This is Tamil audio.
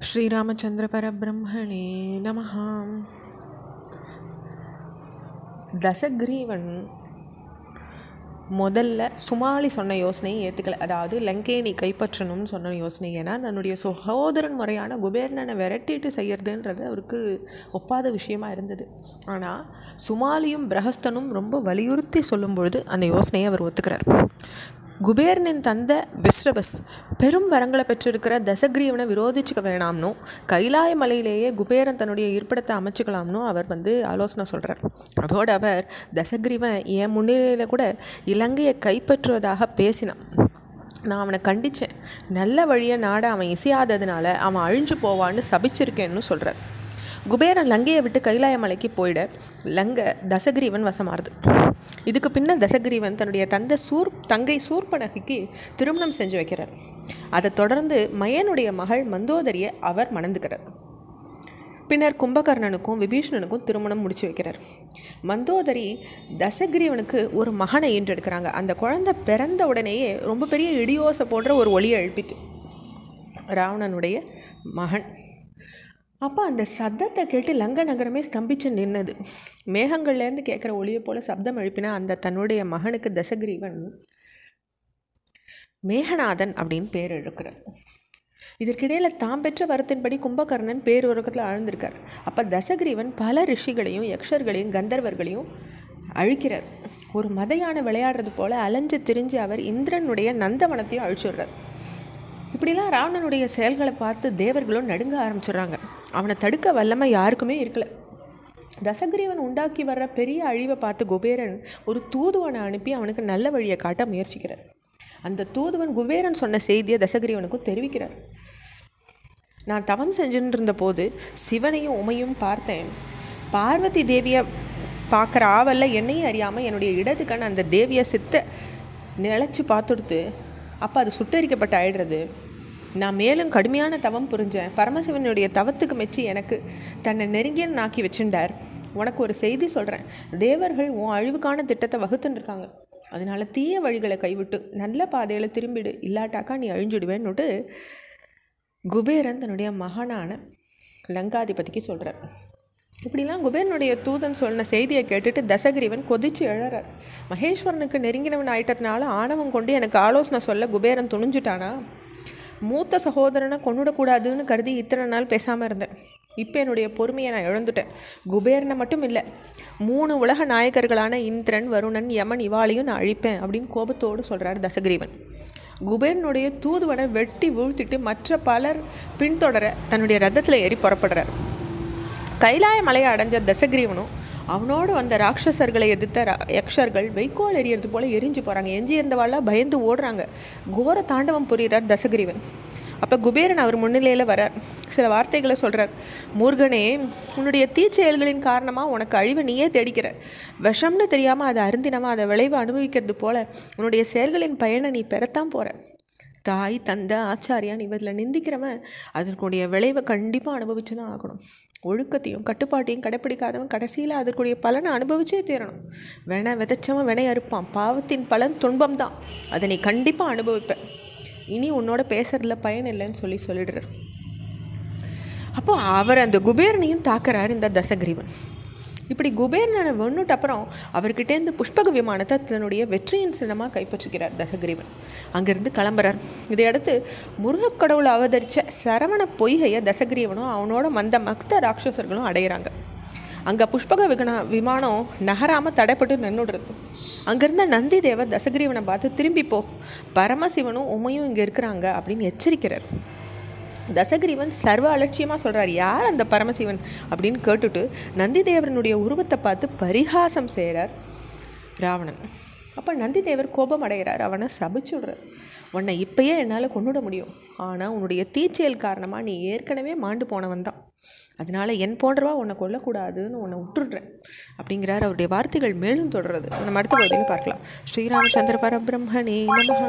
ஸ்ரீராமச்சந்திர பரபிரம்மணே நமஹ. தசக்ரீவன் முதல்ல சுமாலி சொன்ன யோசனையை ஏற்றுக்கலை. அதாவது லங்கையை நீ கைப்பற்றணும்னு சொன்ன யோசனை. ஏன்னா தன்னுடைய சகோதரன் முறையான குபேரனை விரட்டிட்டு செய்யறதுன்றது அவருக்கு ஒப்பாத விஷயமா இருந்தது. ஆனால் சுமாலியும் பிரகஸ்தனும் ரொம்ப வலியுறுத்தி சொல்லும் பொழுது அந்த யோசனையை அவர் ஒத்துக்கிறார். குபேரனின் தந்தை விஸ்ரபஸ் பெரும் வரங்களை பெற்றிருக்கிற தசக்ரீவனை விரோதிச்சுக்க வேணாம்னோ, கைலாய மலையிலேயே குபேரன் தன்னுடைய இருப்பிடத்தை அமைச்சுக்கலாம்னோ அவர் ஆலோசனை சொல்கிறார். அதோடு அவர் தசக்ரீவன் என் முன்னிலையில் கூட இலங்கையை கைப்பற்றுவதாக பேசினான். நான் அவனை கண்டித்தேன். நல்ல வழியை நாட அவன் இசையாததுனால அவன் அழிஞ்சு போவான்னு சபிச்சிருக்கேன்னு சொல்கிறார். குபேரன் லங்கையை விட்டு கைலாய மலைக்கு போயிட லங்கை தசக்ரீவன் வசமாறுது. இதுக்கு பின்ன தசக்ரீவன் தன்னுடைய தங்கை சூர்பனகைக்கு திருமணம் செஞ்சு வைக்கிறார். அதை தொடர்ந்து மயனுடைய மகள் மந்தோதரியை அவர் மணந்துக்கிறார். பின்னர் கும்பகர்ணனுக்கும் விபீஷணனுக்கும் திருமணம் முடிச்சு வைக்கிறார். மந்தோதரி தசக்ரீவனுக்கு ஒரு மகனை ஈன்றெடுக்கிறாங்க. அந்த குழந்தை பிறந்த உடனேயே ரொம்ப பெரிய இடியோசை போன்ற ஒரு ஒளியை எழுப்பித்து ராவணனுடைய மகன். அப்போ அந்த சத்தத்தை கேட்டு லங்கை நகரமே ஸ்தம்பிச்சு நின்னது. மேகங்கள்லேருந்து கேட்குற ஒளியை போல் சப்தம் எழுப்பினா அந்த தன்னுடைய மகனுக்கு தசக்ரீவன் மேகநாதன் அப்படின்னு பேர் எழுக்கிறார். இதற்கிடையில் தாம் பெற்ற வரத்தின்படி கும்பகர்ணன் பேருறக்கத்தில் ஆழ்ந்திருக்கார். அப்போ தசக்ரீவன் பல ரிஷிகளையும் யக்ஷர்களையும் கந்தர்வர்களையும் அழிக்கிறார். ஒரு மதையான விளையாடுறது போல் அலைஞ்சு திரிஞ்சு அவர் இந்திரனுடைய நந்தவனத்தையும் அழிச்சுடுறார். இப்படிலாம் ராவணனுடைய செயல்களை பார்த்து தேவர்களும் நடுங்க ஆரம்பிச்சிடுறாங்க. அவனை தடுக்க வல்லமை யாருக்குமே இருக்கலை. தசக்ரீவன் உண்டாக்கி வர்ற பெரிய அழிவை பார்த்து குபேரன் ஒரு தூதுவனை அனுப்பி அவனுக்கு நல்ல வழியை காட்ட முயற்சிக்கிறார். அந்த தூதுவன் குபேரன் சொன்ன செய்தியை தசக்ரீவனுக்கும் தெரிவிக்கிறார். நான் தவம் செஞ்சுட்டு இருந்த போது சிவனையும் உமையும் பார்த்தேன். பார்வதி தேவியை பார்க்குற ஆவல்ல என்னையும் அறியாமல் என்னுடைய இடது கண் அந்த தேவியை நிலச்சி பார்த்துடுத்து. அப்போ அது சுட்டரிக்கப்பட்டு ஆயிடுறது. நான் மேலும் கடுமையான தவம் புரிஞ்சேன். பரமசிவனுடைய தவத்துக்கு மெச்சி எனக்கு தன்னை நெருங்கியன் ஆக்கி வச்சுட்டார். உனக்கு ஒரு செய்தி சொல்கிறேன். தேவர்கள் உன் அழிவுக்கான திட்டத்தை வகுத்துன்னு இருக்காங்க. அதனால் தீய வழிகளை கைவிட்டு நல்ல பாதையில் திரும்பிடு, இல்லாட்டாக்கா நீ அழிஞ்சுடுவேன்னுட்டு குபேரன் தன்னுடைய மகனான லங்காதிபதிக்கு சொல்கிறார். இப்படிலாம் குபேரனுடைய தூதன் சொன்ன செய்தியை கேட்டுட்டு தசக்ரீவன் கொதிச்சு எழறார். மகேஸ்வரனுக்கு நெருங்கினவன் ஆயிட்டதுனால ஆணவம் கொண்டு எனக்கு ஆலோசனை சொல்ல குபேரன் துணிஞ்சுட்டானா? மூத்த சகோதரனை கொண்டுடக்கூடாதுன்னு கருதி இத்தனை நாள் பேசாமல் இருந்தேன். இப்போ என்னுடைய பொறுமையை நான் இழந்துட்டேன். குபேரனை மட்டும் இல்லை, 3 உலக நாயகர்களான இந்திரன், வருணன், யமன் இவாளையும் நான் அழிப்பேன் அப்படின்னு கோபத்தோடு சொல்கிறார் தசக்ரீவன். குபேரனுடைய தூதுவனை வெட்டி வீழ்த்திட்டு மற்ற பலர் பின்தொடர தன்னுடைய ரதத்தில் ஏறி புறப்படுறார். கைலாய மலையை அடைஞ்ச தசக்ரீவனும் அவனோடு வந்த ராட்சசர்களை எதிர்த்த யக்ஷர்கள் வைக்கோல் எறியறது போல் எரிஞ்சு போகிறாங்க. எஞ்சி இருந்தவாள்லாம் பயந்து ஓடுறாங்க. கோர தாண்டவம் புரிகிறார் தசக்ரீவன். அப்போ குபேரன் அவர் முன்னிலையில் வரார். சில வார்த்தைகளை சொல்கிறார். மூர்கனே, உன்னுடைய தீச்செயல்களின் காரணமாக உனக்கு அழிவை நீயே தேடிக்கிற. விஷம்னு தெரியாமல் அதை அருந்தினமா அதை விளைவை அனுபவிக்கிறது போல் உன்னுடைய செயல்களின் பயனை நீ பெறத்தான் போகிற. தாய், தந்தை, ஆச்சாரியான் இவரில் நிந்திக்கிறவன் அதற்குடைய விளைவை கண்டிப்பாக அனுபவிச்சு தான் ஆகணும். ஒழுக்கத்தையும் கட்டுப்பாட்டையும் கடைப்பிடிக்காதவன் கடைசியில் அதற்குரிய பலனை அனுபவிச்சே தீரணும். விதைச்சவன் வினை அறுப்பான். பாவத்தின் பலன் துன்பம் தான். அதை நீ கண்டிப்பாக அனுபவிப்ப. இனி உன்னோட பேசுறதுல பயன் இல்லைன்னு சொல்லிடுறார். அப்போ அவர் அந்த குபேரனையும் தாக்குறார் இந்த தசக்ரீவன். இப்படி குபேரனை வெண்ணுட்டு அப்புறம் அவர்கிட்டேருந்து புஷ்பக விமானத்தை தன்னுடைய வெற்றியின் சின்னமாக கைப்பற்றுகிறார் தசக்ரீவன். அங்கேருந்து கிளம்புறார். இதையடுத்து முருகக்கடவுளை அவதரித்த சரவண பொய்கையை தசக்ரீவனும் அவனோட மந்த மக்த ராட்சசர்களும் அடையிறாங்க. அங்கே புஷ்பக விமானம் நகராமல் தடைப்பட்டு நின்றுடுறது. அங்கேருந்த நந்தி தேவர் தசக்ரீவனை பார்த்து திரும்பிப்போ, பரமசிவனும் உமையும் இங்கே இருக்கிறாங்க அப்படின்னு எச்சரிக்கிறார். தசக்ரீவன் சர்வ அலட்சியமாக சொல்கிறார். யார் அந்த பரமசிவன் அப்படின்னு கேட்டுட்டு நந்திதேவரனுடைய உருவத்தை பார்த்து பரிகாசம் செய்கிறார் ராவணன். அப்போ நந்திதேவர் கோபம் அடைகிறார். அவனை சபிச்சுடுறார். உன்னை இப்பயே என்னால் கொண்டுட முடியும், ஆனால் உன்னுடைய தீச்செயல் காரணமாக நீ ஏற்கனவே மாண்டு போனவன் தான். அதனால் என் போன்றவா உன்னை கொல்லக்கூடாதுன்னு உன்னை விட்டுடுறேன் அப்படிங்கிறார். அவருடைய வார்த்தைகள் மேலும் தொடர்றது நம்ம அடுத்த பகுதியில் பார்க்கலாம். ஸ்ரீராமச்சந்திர பரபிரம்மணே நமஹ.